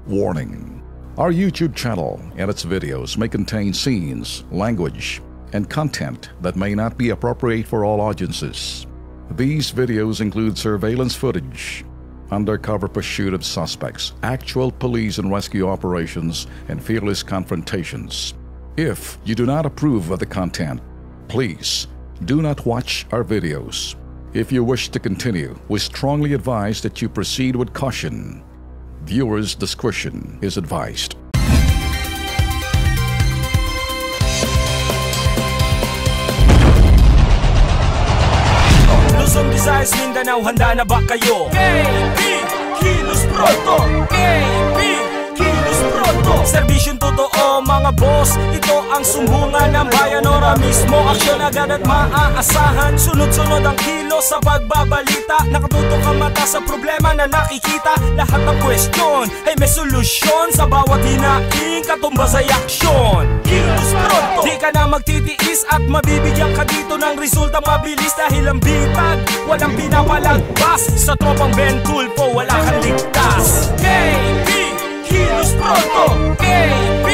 Warning. Our YouTube channel and its videos may contain scenes, language, and content that may not be appropriate for all audiences. These videos include surveillance footage, undercover pursuit of suspects, actual police and rescue operations, and fearless confrontations. If you do not approve of the content, please do not watch our videos. If you wish to continue, we strongly advise that you proceed with caution. Viewers' discretion is advised. Luzon, Visayas, Mindanao, handa na ba kayo? KB, kilos pronto! KB, kilos pronto! Serbisyong totoo mga boss, ito ang sumbungan ng bayan. Ora mismo, aksyon agad at maaasahan. Sunod-sunod ang kilos sa pagbabalita. Nakatutok ang mata sa problema na nakikita. Lahat ng question ay may solusyon. Sa bawat hinaing katumbas ay aksyon. Kilos pronto! Di ka na magtitiis at mabibigyan ka dito ng resulta mabilis. Dahil ang bitag, walang pinapalagpas. Sa tropang Ben Tulfo, wala kang ligtas. KB, kilos pronto! KB,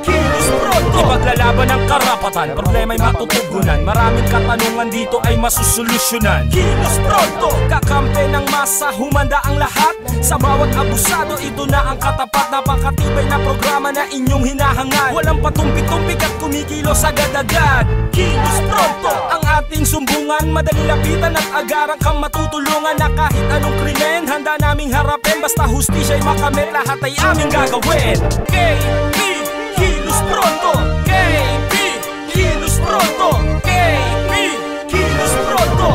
kilos pronto! Ipaglalaban ng karapatan, problema'y matutugunan. Maraming katanungan dito ay masusolusyonan. Kilos pronto! Kakampi ng masa, humanda ang lahat. Sa bawat abusado, ito na ang katapat. Napakatibay na programa na inyong hinahangad. Walang patumpik-tumpik at kumikilos agad-agad. Kilos pronto! Ang ating sumbungan, madali lapitan at agaran kang matutulungan. Na kahit anong krimen, handa naming harapin. Basta hustisya'y makamit, lahat ay aming gagawin. KB, kilos pronto! KB, kilos pronto! KB, kilos pronto!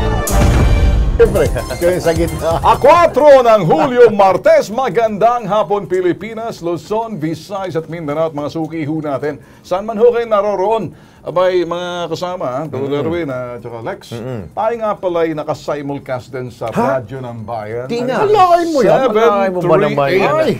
Siyempre, kayo sa gitna. 4 ng Hulyo, Martes, magandang hapon Pilipinas, Luzon, Visayas at Mindanao at mga suki ho natin. Saan man ho kayo naroroon? Abay, mga kasama, Darwin at Lex, tayo nga pala'y nakasimulcast din sa Radyo ng Bayan. Di nga. Malakin mo yan. Malakin mo ba naman yan?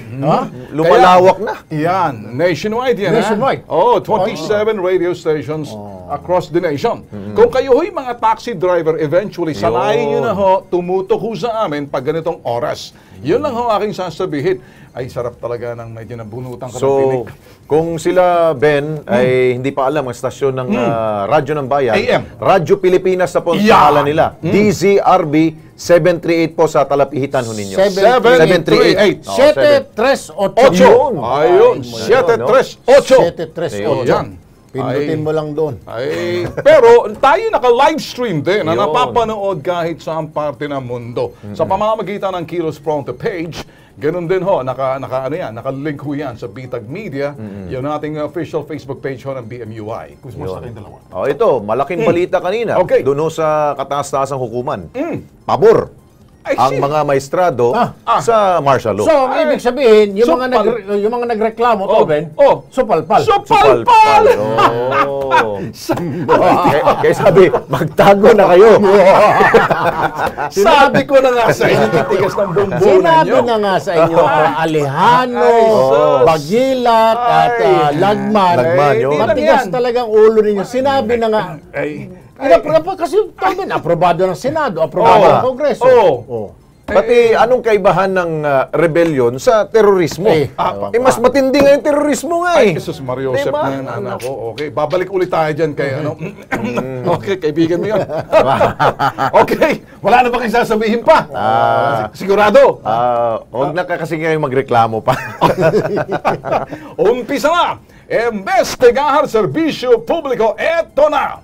Lumalawak na. Yan. Nationwide yan. Nationwide. Oh, 27 radio stations across the nation. Kung kayo ho'y mga taxi driver, eventually, sanayin nyo na ho, tumutok ho sa amin pag ganitong oras. Yun lang ho aking sasabihin. Ay, sarap talaga ng medyo nabunutan ka ng tinig. Kung sila, Ben, ay hindi pa alam ang stasyon ng Radyo ng Bayan, AM. Radyo Pilipinas na po ang pangalan nila. DZRB 738 po sa talapihitan ho ninyo. 738. 738. Ayun. 738. Yan. Pindutin mo lang doon. Ay, pero tayo naka-livestream din na napapanood kahit saan parte ng mundo. Sa pamamagitan ng Kilos Pronto page, ganun din ho, naka-link ho yan sa Bitag Media, yung ating official Facebook page ho ng BMUI. Gusto mo sa akin dalawa? Ito, malaking balita kanina. Okay. Doon ho sa kataas-taasang hukuman. Pabor ang mga maestrado sa martial law. So, ibig sabihin, yung mga nagreklamo to, Ben, supalpal. Supalpal! Kaya sabi, magtago na kayo. Sabi ko na nga sa inyo, titigas ng bumbunan nyo. Sinabi na nga sa inyo, Alejano, Bagilat, at Lagman. Matigas talagang ulo ninyo. Sinabi na nga, kasi aprobado ng Senado, aprobado ng Kongreso. Pati anong kaibahan ng rebellion sa terorismo? Mas matindi nga yung terorismo nga eh. Ay, Jesus Mario, Joseph na yan, anak ko. Okay, babalik ulit tayo dyan kay ano. Okay, kaibigan mo yun. Okay, wala na ba kayong sasabihin pa? Sigurado? Huwag na kasi ngayon magreklamo pa. Umpisa na! Investigahan serbisyo publiko, eto na!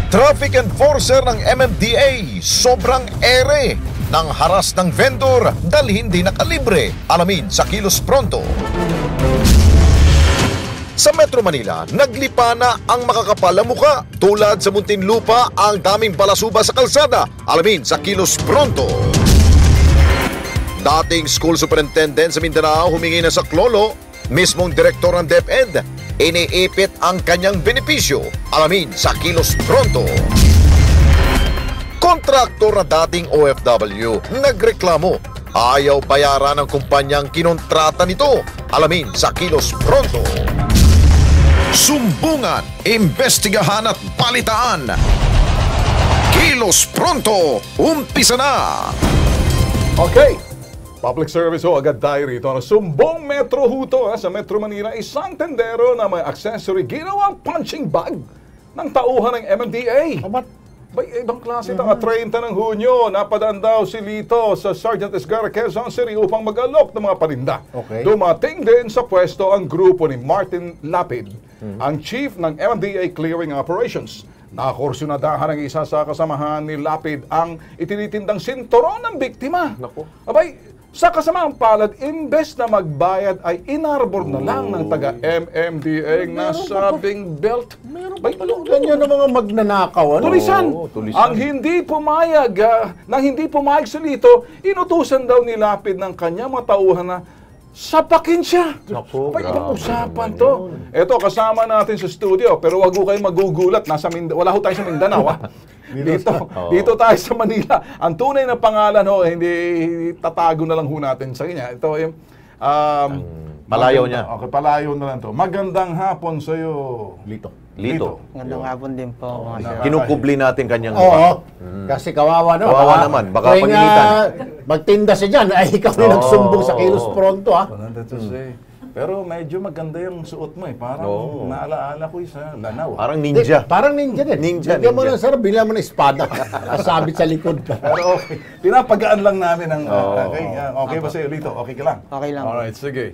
Traffic enforcer ng MMDA sobrang ere ng haras ng vendor dahil hindi nakalibre. Alamin sa Kilos Pronto. Sa Metro Manila, naglipa na ang makakapal na muka. Tulad sa Muntinlupa, ang daming balasuba sa kalsada. Alamin sa Kilos Pronto. Dating school superintendent sa Mindanao humingi na sa klolo. Mismong direktor ng DepEd, iniipit ang kanyang benepisyo. Alamin sa Kilos Pronto. Kontraktor na dating OFW nagreklamo. Ayaw bayaran ng kumpanyang kinontrata nito. Alamin sa Kilos Pronto. Sumbungan, imbestigahan at balitaan. Kilos Pronto, umpisa na! Okay. Public service ho, agad tayo rito. Sumbong Metro Huto sa Metro Manila, isang tendero na may accessory ginawang punching bag ng tauhan ng MMDA. May ibang klase ito. 30 ng Hunyo, napadaan daw si Lito sa Sergeant Esgarra, Quezon City upang mag-alok ng mga paninda. Okay. Dumating din sa pwesto ang grupo ni Martin Lapid, ang chief ng MMDA Clearing Operations. Nakakursyonadahan ng isa sa kasamahan ni Lapid ang itinitindang sinturon ng biktima. Abay, sa kasamaang palad, imbes na magbayad ay inarbor na lang ng taga-MMDA ang nasabing belt. Ganyan ang mga magnanakaw. Tulisan. Ang hindi pumayag, nang hindi pumayag si Lito, inutusan daw ni Lapid ng kanyang matauhan na sapakin siya. May pag-usapan to. Ito, kasama natin sa studio, pero wag ho kayong magugulat. Wala ho tayo sa Mindanao. Dito tayo sa Manila. Ang tunay na pangalan ho, hindi tatago na lang ho natin sa kanya. Ito yung... Palayaw niya. Okay, palayaw na lang to. Magandang hapon sa'yo, Lito. Magandang hapon din po. Kinukubli natin kanyang Oo. Kasi kawawa naman. Kawawa naman. Baka paginitan. Magtinda siya dyan. Ay, ikaw na nagsumbong sa Kilos Pronto, ha? Pero medyo maganda yung suot mo eh. Parang naalaala ko sa Lanao. Parang ninja. Parang ninja din. Ninja. Bigyan mo ng sarap, bila mo ng espada. Sabit sa likod. Pero okay. Pinapagaan lang namin ang... Okay ba sa'yo, Lito? Okay ka lang? Okay lang. Alright, sige.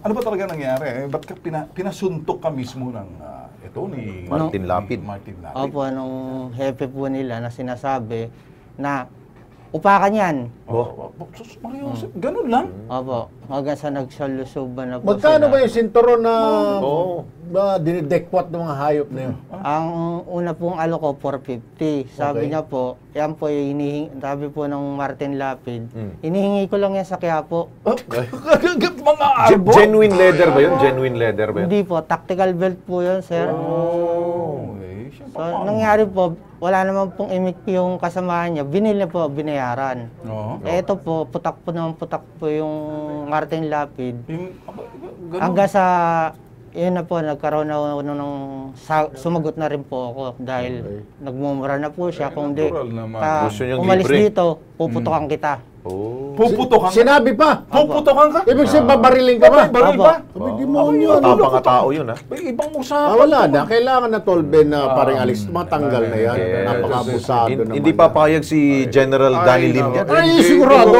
Ano ba talaga nangyari? Ba't ka pinasuntok ka mismo ng ito ni Martin Lapid. Opo, nung hepe po nila na sinasabi na upakan yan. Sus, Mario, ganun lang? Opo, hanggang sa nagsalusuban na po Magkano sila. ba yung sinturon na dinidekwat ng mga hayop na yun? Ang una pong alo ko, 450. Sabi niya po, yan po yung sabi po ng Martin Lapid, hinihingi ko lang yan sa Quiapo. Mga arbo? Genuine leather ba yun? Genuine leather ba yun? Hindi po, tactical belt po yun, sir. So, nangyari po, wala naman pong imik yung kasamahan niya. Binil niya po, binayaran. Ito po, putak po yung Martin Lapid. Hanggang sa, yun na po, nagkaroon na nung sumagot na rin po ako dahil nagmumura na po siya. Kung di, Gusto niyang umalis libre. dito, puputokan kita. Puputokan ka? Sinabi pa. Puputokan ka? Ibig sabihin, babariling ka ba? Baril ba? Sabi, demonyo. Matapang nga tao yun, ha? May ibang usapan. Wala na. Kailangan na tolben na paring alis. Matanggal na yan. Napaka-abusado naman. Hindi papayag si General Danny Lim yan. Ay, sigurado.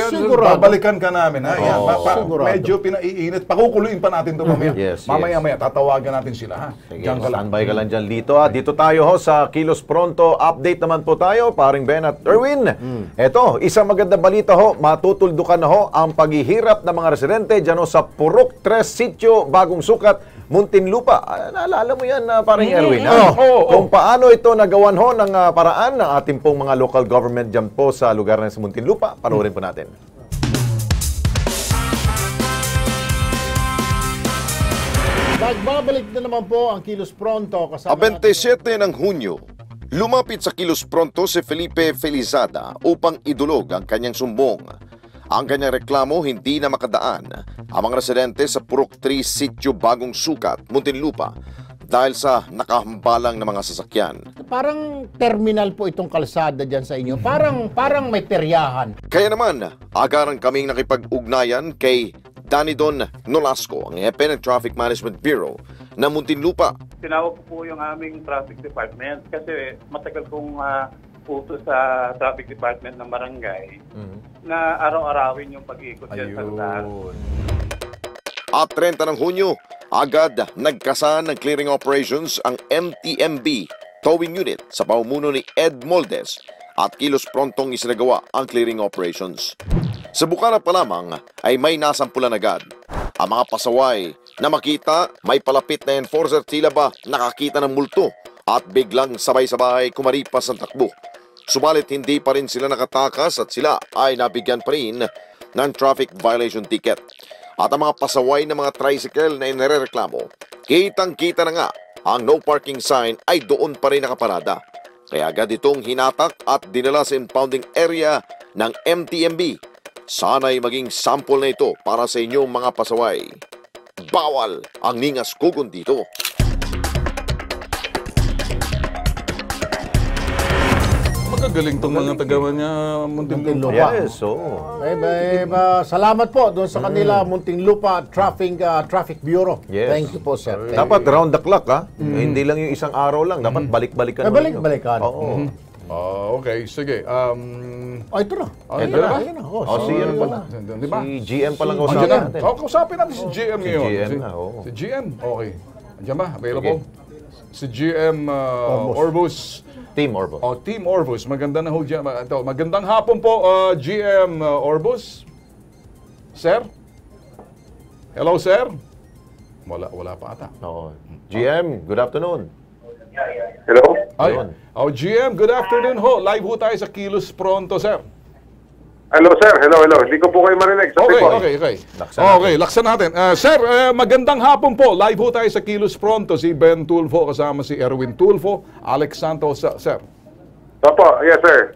Sigurado. Babalikan ka namin, ha? Yan, sigurado. medyo pinaiinit. Pakukuluin pa natin ito mamaya. Yes, Mamaya-maya, tatawagan natin sila, ha? Diyan ka lang. Standby ka lang dyan, Lito, ha? Dito tayo ho sa Kilos Pronto. Update naman po tayo, paring Ben at Erwin. Eto, isang maganda balita ho. Matutuldukan na ho ang paghihirap ng mga residente dyan ho sa Purok 3 Sitio, Bagong Sukat, Muntinlupa. Naalala mo yan, paring Erwin, ha? Kung paano ito nagawan ho ng paraan ng ating pong mga local government dyan po sa lugar na sa Muntinlupa. Panoorin po natin. Nagbabalik na naman po ang Kilos Pronto. A 27 ng Hunyo, lumapit sa Kilos Pronto si Felipe Felizada upang idulog ang kanyang sumbong. Ang kanyang reklamo hindi na makadaan ang mga residente sa Purok 3 Sitio Bagong Sukat, Muntinlupa dahil sa nakahambalang na mga sasakyan. Parang terminal po itong kalsada dyan sa inyo. Parang may peryahan. Kaya naman, agaran kaming nakipag-ugnayan kay Danidon Nolasco, ang hepe ng Traffic Management Bureau ng Muntinlupa. Tinawag ko po yung aming traffic department kasi matagal kong utos sa traffic department ng barangay na araw-arawin yung pag-ikot dyan sa lugar. At 30 ng Hunyo, agad nagkasan ng clearing operations ang MTMB towing unit sa pamumuno ni Ed Moldes at Kilos Prontong isinagawa ang clearing operations. Sa bukana pa lamang ay may nasampulan agad. Ang mga pasaway na makita may palapit na enforcer tila ba nakakita ng multo at biglang sabay-sabay kumaripas ang takbo. Subalit hindi pa rin sila nakatakas at sila ay nabigyan pa rin ng traffic violation ticket. At ang mga pasaway ng mga tricycle na inirereklamo, kitang-kita na nga ang no parking sign ay doon pa rin nakaparada. Kaya agad itong hinatak at dinala sa impounding area ng MTMB. Sana'y maging sample na ito para sa inyong mga pasaway. Bawal ang ningas kugon dito. Magagaling tong mga taga niya Muntinlupa. Yes, Salamat po doon sa kanila, Muntinlupa Traffic Bureau. Yes. Thank you po, sir. Dapat round the clock, ha? Hindi lang yung isang araw lang. Dapat balik-balikan. Balik-balikan. Oo. Okay, sige. Ito na. Ito na. Si ano pala? Di ba? Si GM palang Andiyan kausapin na. natin. Kausapin natin si GM ngayon. GM na, oo. Si GM, okay. Andiyan ba? Available? Si GM Orbus. Team Orbus. Team Orbus. Maganda na ho dyan. Magandang hapon po, GM Orbus. Sir? Hello, sir? Wala pa ata. Oo. GM, good afternoon. Hello? GM, good afternoon ho. Live ho tayo sa Kilos Pronto, sir. Hello, sir. Hello. Hindi ko po kayo marinig. Okay, laksan natin. Sir, magandang hapon po. Live ho tayo sa Kilos Pronto. Si Ben Tulfo kasama si Erwin Tulfo, Alex Santos, sir. Opo, yes, sir.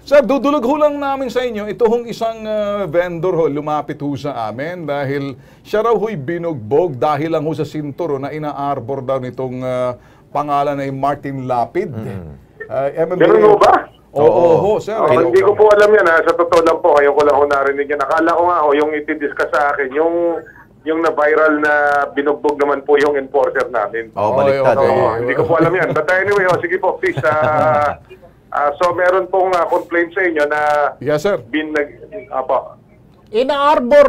Sir, dudulog ho lang namin sa inyo, ito hong isang vendor ho, lumapit ho sa amin dahil siya raw ho'y binugbog dahil lang ho sa sinturo na ina-arbor daw nitong pangalan ay Martin Lapid. Ganun ho ba? Oo, sir. Hindi ko po alam yan. Sa totoo lang po, ngayon ko lang ho narinig yan. Akala ko nga yung itidiscuss sa akin, yung na-viral na binugbog naman po yung enforcer namin. Baliktad. Hindi ko po alam yan. But anyway, sige po, please. So meron pong complaint sa inyo na yes, sir. Ina-arbor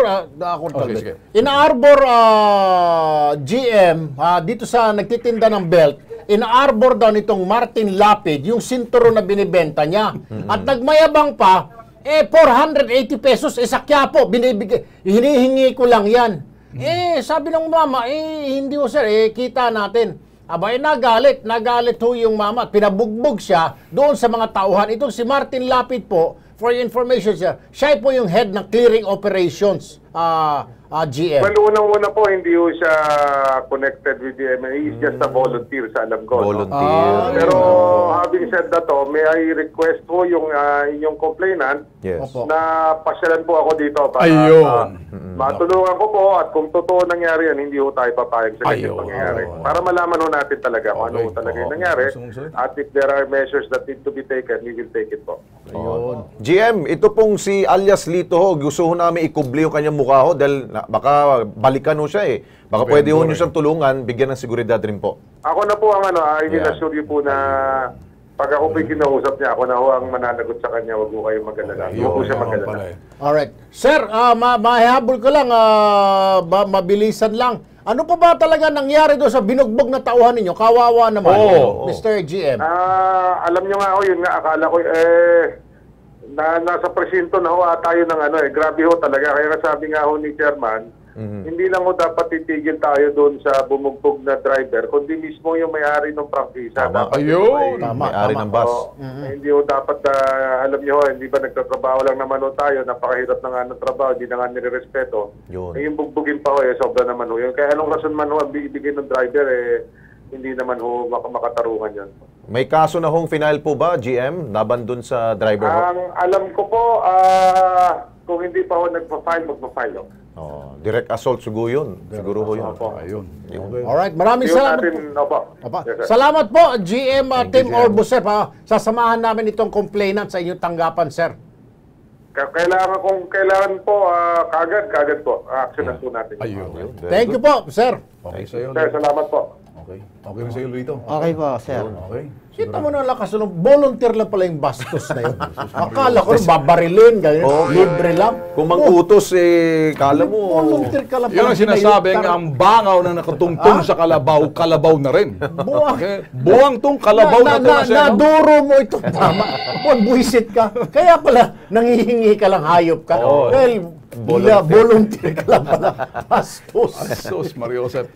GM dito sa nagtitinda ng belt, ina-arbor daw nitong Martin Lapid yung sinturo na binibenta niya. At nagmayabang pa, 480 pesos, sa Quiapo, binibigay, hinihingi ko lang yan. Sabi ng mama, hindi ho sir, kita natin. Nagalit ho yung mama at pinabugbog siya doon sa mga tauhan. Itong si Martin Lapid po, for your information siya po yung head ng clearing operations, GM. Well, unang-una po, hindi ho siya connected with the MNA. He's just a volunteer sa alam ko. Volunteer. Pero having said that, may I request po yung inyong complainant na pasyalan po ako dito para matulungan ko po at kung totoo nangyari yan, hindi ho tayo papayag sa ganyan pangyayari. Para malaman ho natin talaga kung ano talaga yung nangyari at if there are measures that need to be taken, we will take it po. GM, ito pong si alias Lito ho, gusto ho namin ikubli yung kanyang mukha ho dahil baka balikan ho siya Baka pwede ho nyo siyang tulungan, bigyan ng seguridad rin po. Ako na po ang I will assure you po na pag ako po kinausap niya, ako na ho ang mananagot sa kanya, wag po kayo mag-alala. Huwag po siya mag-alala. Alright. Sir, mahihabol ko lang, mabilisan lang. Ano pa ba talaga nangyari doon sa binugbog na tauhan ninyo? Kawawa naman, Mr. GM. Alam nyo nga yun nga, akala ko nasa presinto na ho tayo ng grabe ho talaga. Kaya sabi nga ho ni Chairman, hindi lang ho dapat titigil tayo doon sa bumugbog na driver, kundi mismo yung may-ari ng prangkisa. May-ari ng bus. Hindi ho dapat, alam nyo hindi ba nagtatrabaho lang naman ho tayo, napakahirap na nga ng trabaho, hindi na nga nire-respeto. Yung bugbugin pa ho, sobra naman ho. Kaya anong rason man ho ang bibigay ng driver, hindi naman ho makatarungan yan. May kaso na hong final po ba, GM? Laban dun sa driver ho? Ang alam ko po, kung hindi pa ho magpa-file ho. Direct assault siguro yun. Siguro ho yun. Alright, maraming salamat po. Salamat po, GM Team Orbus, sir. Sasamahan namin itong complainant sa inyong tanggapan, sir. Kailangan po, kagad po. Actionan po natin. Thank you po, sir. Sir, salamat po. Okay rin sa'yo, Lito. Okay po, sir. Kita mo na lakas, volunteer lang pala yung bastos na yun. Akala ko babarilin, libre lang. Kung mang-utos, kala mo. Volunteer ka lang pala. Yun ang sinasabing, ang bangaw na nakatungtong sa kalabaw na rin. Buwang tong kalabaw na ito. Naduro mo ito, tama. Buwisit ka. Kaya pala, nangihingi ka lang, hayop ka. Well, volunteer ka lang pala. Bastos. Bastos, Mario Joseph.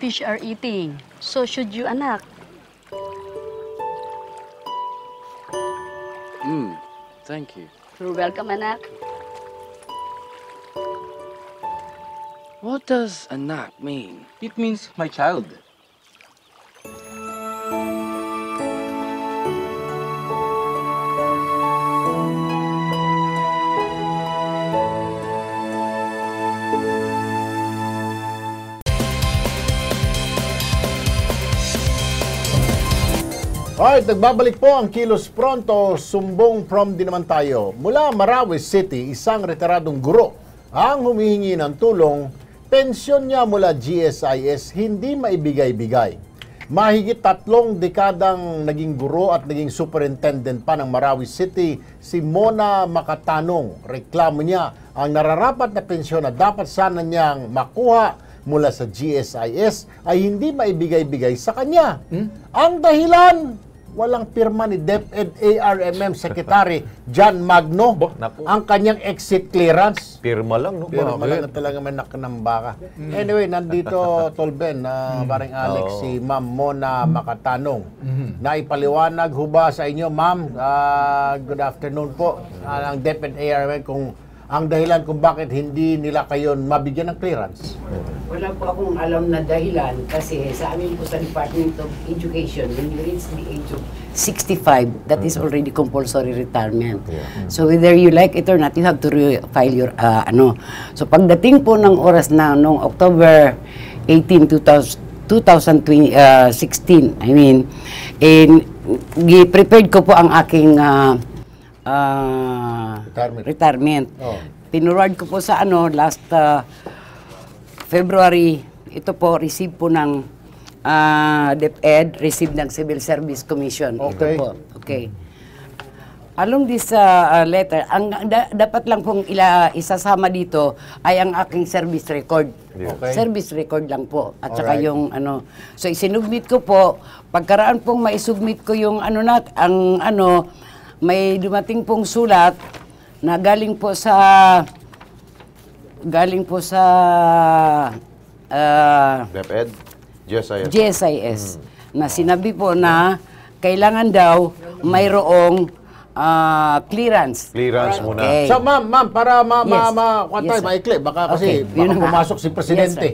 fish are eating. So should you, anak. Thank you. You're welcome, anak. What does anak mean? It means my child. Alright, nagbabalik po ang Kilos Pronto, sumbong from din naman tayo. Mula Marawi City, isang retiradong guro ang humihingi ng tulong. Pensyon niya mula GSIS hindi maibigay-bigay. Mahigit 3 dekadang naging guro at naging superintendent pa ng Marawi City, si Mona Makatanong. Reklamo niya ang nararapat na pensyon na dapat sana niyang makuha mula sa GSIS ay hindi maibigay-bigay sa kanya. Ang dahilan, walang pirma ni DepEd ARMM Secretary John Magno ang kanyang exit clearance. Pirma lang, no? Pirma lang na talaga may nakanambaka. Anyway, nandito, Tolben, paring Alex, si Ma'am Mona Makatanong. Naipaliwanag ho ba sa inyo, Ma'am? Good afternoon po. Ang DepEd ARMM kung ang dahilan kung bakit hindi nila kayo mabigyan ng clearance? Wala po akong alam na dahilan kasi sa amin po sa Department of Education, when you reach the age of 65, that is already compulsory retirement. So whether you like it or not, you have to file your So pagdating po ng oras na noong October 18, 2016, I mean, prepared ko po ang aking retirement. Pinurward ko po sa last February. Ito po, receive po ng DepEd, receive ng Civil Service Commission. Okay. Ito po. Okay. Along this letter, ang dapat lang pong isasama dito ay ang aking service record. Okay. Service record lang po. At saka yung So isinubmit ko po, pagkaraan pong maisubmit ko yung may dumating pong sulat na galing po sa DepEd, GSIS na sinabi po na kailangan daw mayroong clearance. Clearance muna. Okay. So ma'am, para maikli, baka kasi baka pumasok si Presidente.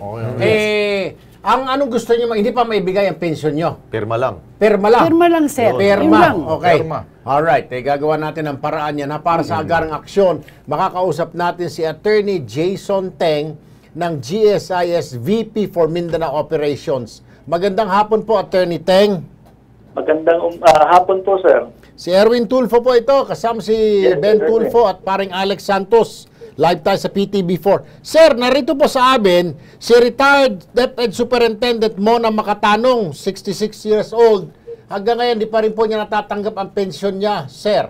Ang anong gusto niyo, hindi pa maibigay ang pensyon niyo? Pirma lang. Pirma lang, sir. Pirma. Okay. Alright, gagawa natin ang paraan yan para sa agarang aksyon. Makakausap natin si Attorney Jason Teng ng GSIS VP for Mindanao Operations. Magandang hapon po, Attorney Teng. Magandang hapon po, sir. Si Erwin Tulfo po ito, kasama si Ben Tulfo at paring Alex Santos. Live tayo sa PTB4. Sir, narito po sa amin si retired DepEd Superintendent Mona Makatanong, 66 years old. Hanggang ngayon, di pa rin po niya natatanggap ang pensyon niya, sir.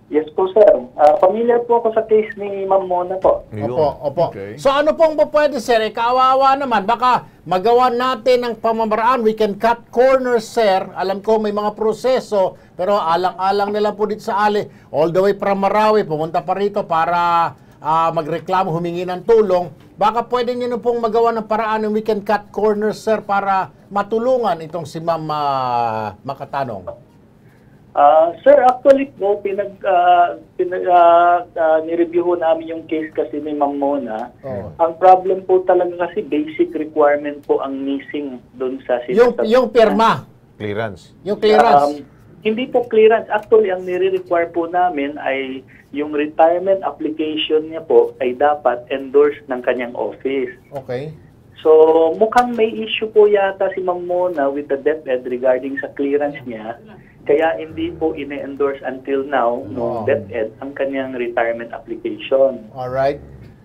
Yes po, sir. Familiar po ako sa case ni Ma'am Mona po. Opo. Okay. So ano pong pwede, sir? Kawawa naman. Baka magawa natin ng pamamaraan. We can cut corners, sir. Alam ko may mga proseso, pero alang-alang nila po dito sa Ali. All the way from Marawi, pumunta pa rito para magreklamo, humingi ng tulong. Baka pwede nyo na pong magawa ng paraan ng we can cut corners, sir, para matulungan itong si Ma'am Makatanong. Sir, actually po, nireview namin yung case kasi ni Ma'am Mona. Ang problem po talaga kasi basic requirement po ang missing doon sa system. Yung pirma. Clearance. Yung clearance. Hindi po clearance. Actually, ang nire-require po namin ay yung retirement application niya po ay dapat endorsed ng kanyang office. Okay. So, mukhang may issue po yata si Ma'am Mona with the DepEd regarding sa clearance niya. Kaya hindi po ine-endorse until now ng DepEd ang kanyang retirement application. Alright.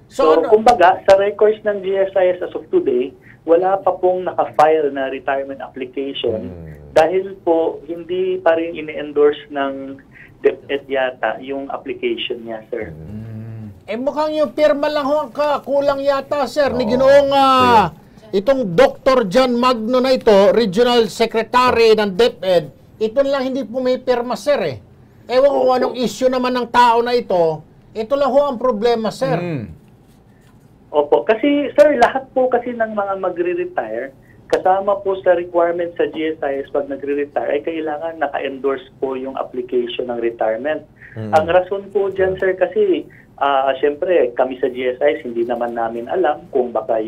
So kumbaga, sa records ng GSIS as of today, wala pa pong naka-file na retirement application dahil po hindi pa rin ine-endorse ng DepEd yata yung application niya, sir. Mukhang yung pirma lang ho ang kulang yata, sir, ni Ginoong itong Dr. John Magno na ito, Regional Secretary ng DepEd. Ito lang hindi po may pirma, sir, Ewan ko kung anong issue naman ng tao na ito. Ito lang ho ang problema, sir. Opo. Kasi, sir, lahat po kasi ng mga magre-retire, kasama po sa requirement sa GSIS pag nagre-retire ay kailangan naka-endorse po yung application ng retirement. Ang rason po dyan, sir, kasi syempre kami sa GSIS hindi naman namin alam kung baka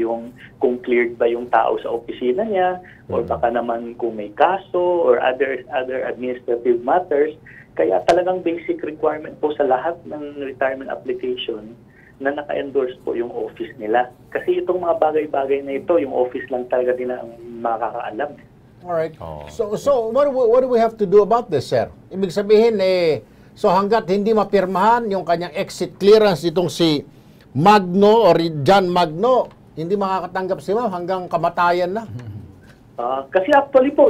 kung cleared ba yung tao sa opisina niya or baka naman kung may kaso or other administrative matters. Kaya talagang basic requirement po sa lahat ng retirement application na naka-endorse po yung office nila. Kasi itong mga bagay-bagay na ito, yung office lang talaga nila ang makakaalam. Alright. So what do we have to do about this, sir? Ibig sabihin, so hanggat hindi mapirmahan yung kanyang exit clearance itong si Magno or John Magno, hindi makakatanggap si ma'am hanggang kamatayan na. Kasi actually po,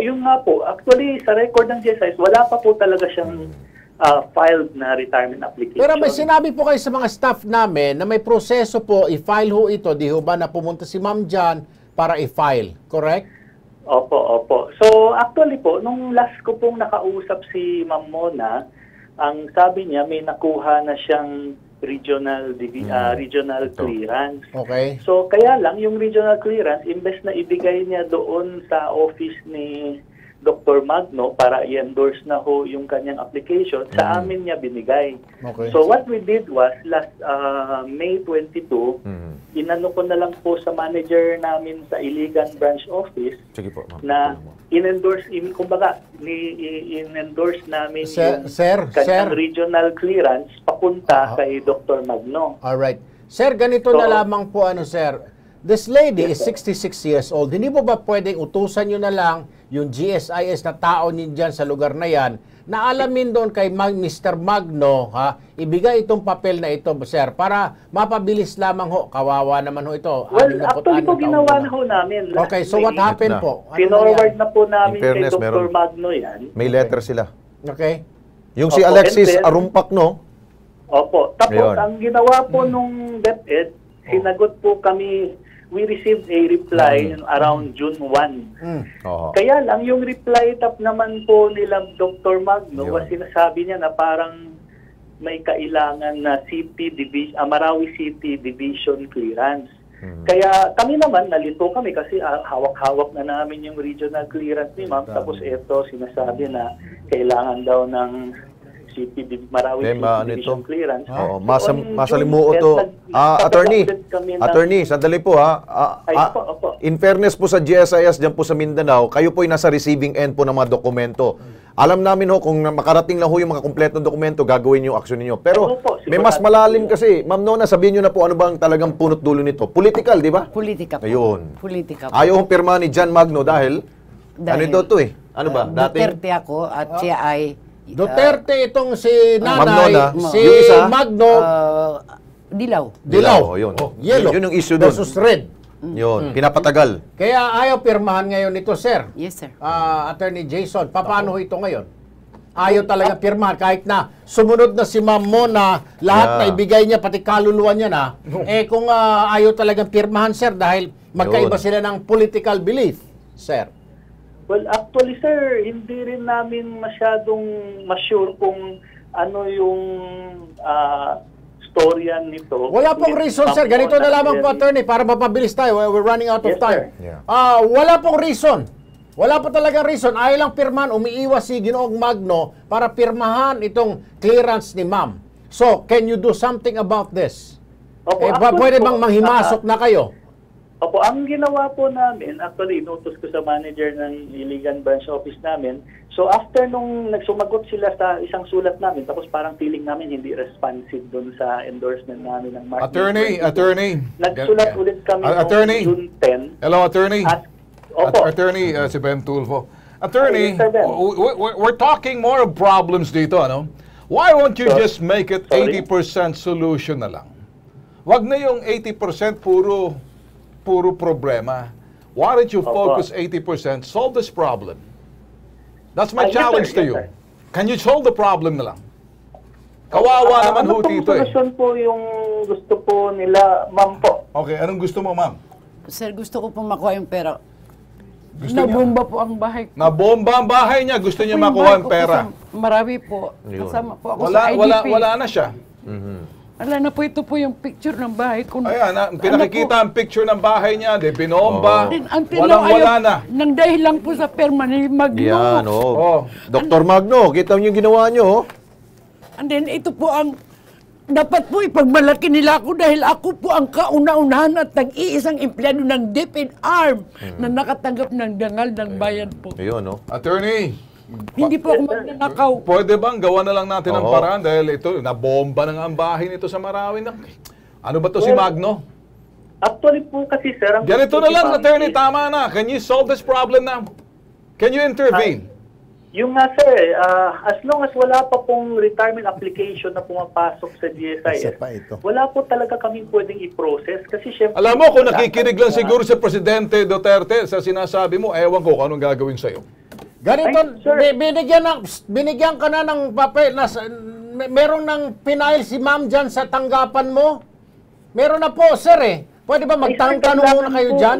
actually sa record ng GSIS, wala pa po talaga siyang filed na retirement application. Pero may sinabi po kayo sa mga staff namin na may proseso po, i-file ho ito, di ho ba na pumunta si Ma'am Jan para i-file, correct? Opo. So actually po, nung last ko pong nakausap si Ma'am Mona, ang sabi niya may nakuha na siyang regional clearance. Okay. So kaya lang yung regional clearance, imbes na ibigay niya doon sa office ni Dr. Magno para i-endorse na ho yung kanyang application, sa amin niya binigay. Okay. So what we did was, last May 22, inano ko na lang po sa manager namin sa Iligan branch office na in-endorse, in-endorse namin yung kanyang regional clearance papunta kay Dr. Magno. Alright. Sir, ganito na lamang po, sir. This lady is 66 years old. Hindi mo ba pwedeng utusan nyo na lang yung GSIS na tao dyan sa lugar na yan, na alamin doon kay Mr. Magno, ibigay itong papel na ito, sir, para mapabilis lamang ho. Kawawa naman ho ito. Well, actually po ginawa na ho namin. Okay, so what happened po? Pinorward na po namin kay Dr. Magno yan. May letter sila. Okay. Yung si Alexis Arumpak, no? Opo. Tapos, ang ginawa po nung DepEd, sinagot po kami. We received a reply around June 1. Kaya lang, yung reply tap naman po nila Dr. Magno, was sinasabi niya na parang may kailangan na Marawi City Division clearance. Kaya kami naman, nalito kami kasi hawak-hawak na namin yung regional clearance ni ma'am. Tapos ito, sinasabi na kailangan daw ng Marawi City Division clearance. Masalimuot to. Attorney, sandali po In fairness po sa GSIS dyan po sa Mindanao, kayo po ay nasa receiving end po ng mga dokumento. Alam namin ho, kung makarating lang ho yung mga kompletong dokumento, gagawin yung aksyon ninyo. Pero may mas malalim kasi. Ma'am Nona, sabihin nyo na po ano bang talagang punot dulo nito. Political, di ba? Politika po. Ayun. Politika po. Ayaw hong pirma ni John Magno dahil ano ito eh? Ano ba? Duterte ako at siya ay Duterte itong si nanay, si Magno, Dilaw. Yun. Yellow. Yun yung issue doon. Versus red. Yun, pinapatagal. Kaya ayaw pirmahan ngayon ito, sir. Yes, sir. Attorney Jason, paano ito ngayon? Ayaw talaga pirmahan kahit na sumunod na si Ma'am Mona, lahat na ibigay niya, pati kaluluwa niya na. Kung ayaw talagang pirmahan, sir, dahil magkaiba sila ng political belief, sir. Well, actually, sir, hindi rin namin masyadong ma-sure kung ano yung storya nito. Wala pong reason, sir. Ganito na lamang po, attorney, para mapabilis tayo. We're running out of time. Wala pong reason. Wala po talagang reason. Ayaw lang pirmahan. Umiiwas si Ginoong Magno para pirmahan itong clearance ni ma'am. So, can you do something about this? Pwede bang manghimasok na kayo? Opo, ang ginawa po namin, actually, inutos ko sa manager ng Iligan branch office namin. So, after nung nagsumagot sila sa isang sulat namin, tapos parang feeling namin hindi responsive doon sa endorsement namin ng March. Attorney. Nagsulat ulit kami Attorney. June 10. Hello, Attorney. Opo. Attorney, si Ben Tulfo. Attorney, we're talking more of problems dito, ano? Why won't you just make it 80% solution na lang? Wag na yung 80% puro problema. Why don't you focus 80%, solve this problem? That's my challenge to you. Can you solve the problem na lang? Kawawa naman ho dito eh. Ano po yung gusto po nila, ma'am po? Okay, anong gusto mo, ma'am? Sir, gusto ko pong makuha yung pera. Nabomba po ang bahay ko. Nabomba ang bahay niya, gusto niya makuha ang pera. Marami po. Kasama po ako sa IDP. Wala na siya. Ala na po, ito po yung picture ng bahay ko. Ayan, pinakikita ang picture ng bahay niya, de binomba, Until walang-wala na. Nang dahil lang po sa perma ni Magno. Yan, Dr. Magno, kita niyo yung ginawa niyo, And then, ito po ang, dapat po ipagmalaki nila ako dahil ako po ang kauna-unahan at nag-iisang empleyado ng DepEd-Arm na nakatanggap ng dangal ng bayan po. Ayun, no? Attorney, Hindi po ako magnanakaw. pwede bang gawa na lang natin ang paraan dahil ito, nabomba na nga ang bahay nito sa Marawi. Ano ba to si Magno? Actually po kasi, sir, ang Ganito na lang, attorney, tama na. Can you solve this problem now? Can you intervene? Yung nga, sir, as long as wala pa pong retirement application na pumapasok sa GSIS, wala po talaga kami pwedeng i-process kasi syempre... Alam mo, kung nakikinig lang siguro si Presidente Duterte sa sinasabi mo, ewan ko kung anong gagawin sa'yo. Ganito, binigyan ka na ng papel, meron ng pinail si ma'am dyan sa tanggapan mo? Meron na po, sir eh. Pwede ba magtanong-tanong muna kayo dyan?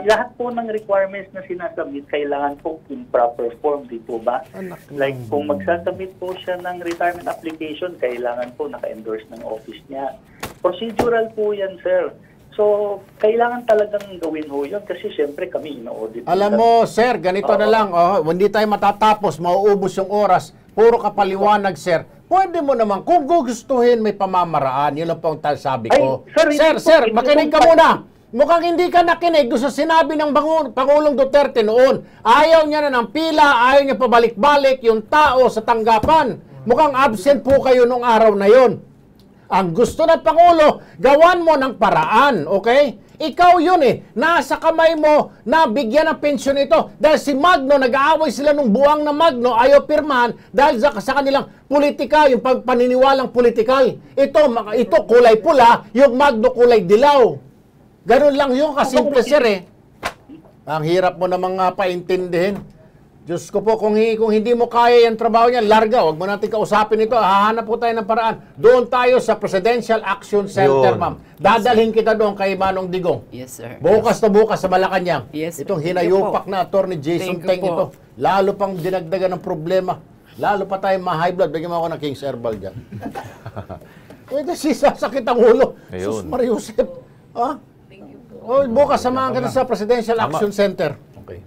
Lahat po ng requirements na sinasubmit, kailangan po in proper form, di po ba? Like, kung magsasubmit po siya ng retirement application, kailangan po naka-endorse ng office niya. Procedural po yan, sir. So, kailangan talagang gawin ho yun kasi syempre kami ino-audit. Alam mo, sir, ganito na lang. Hindi tayo matatapos, mauubos yung oras. Puro kapaliwanag, sir. Pwede mo naman, kung gugustuhin, may pamamaraan. Yun lang po ang sabi ko. Sir, makinig ka muna. Mukhang hindi ka nakinig doon sa sinabi ng Pangulong Duterte noon. Ayaw niya na ng pila, ayaw niya pabalik-balik yung tao sa tanggapan. Mukhang absent po kayo nung araw na yon. Ang gusto ng Pangulo, gawan mo ng paraan, okay? Ikaw yun eh. Nasa kamay mo na bigyan ng pensyon ito. Dahil si Magno, nag-aaway sila nung buwang na Magno, ayaw pirmahan dahil sa kanilang politika, yung paniniwalang politikal. Ito kulay pula, yung Magno kulay dilaw. Ganun lang yung kasimple, sir eh. Ang hirap mo namang paintindihin. Diyos ko po, kung hindi mo kaya yung trabaho niya, larga. Huwag mo natin kausapin ito. Hahanap po tayo ng paraan. Doon tayo sa Presidential Action Center, ma'am. Dadalhin kita doon kay Manong Digong. Yes, sir. Bukas na bukas sa Malacanang. Yes, itong hinayupak na attorney Jason Teng ito. Lalo pang dinagdagan ng problema. Lalo pa tayo ma-high blood. Bigyan mo ako ng King's Herbal dyan. Pwede sasakit ang ulo. Sus Mariusep. Bukas samahan kita sa Presidential Action Center. Okay.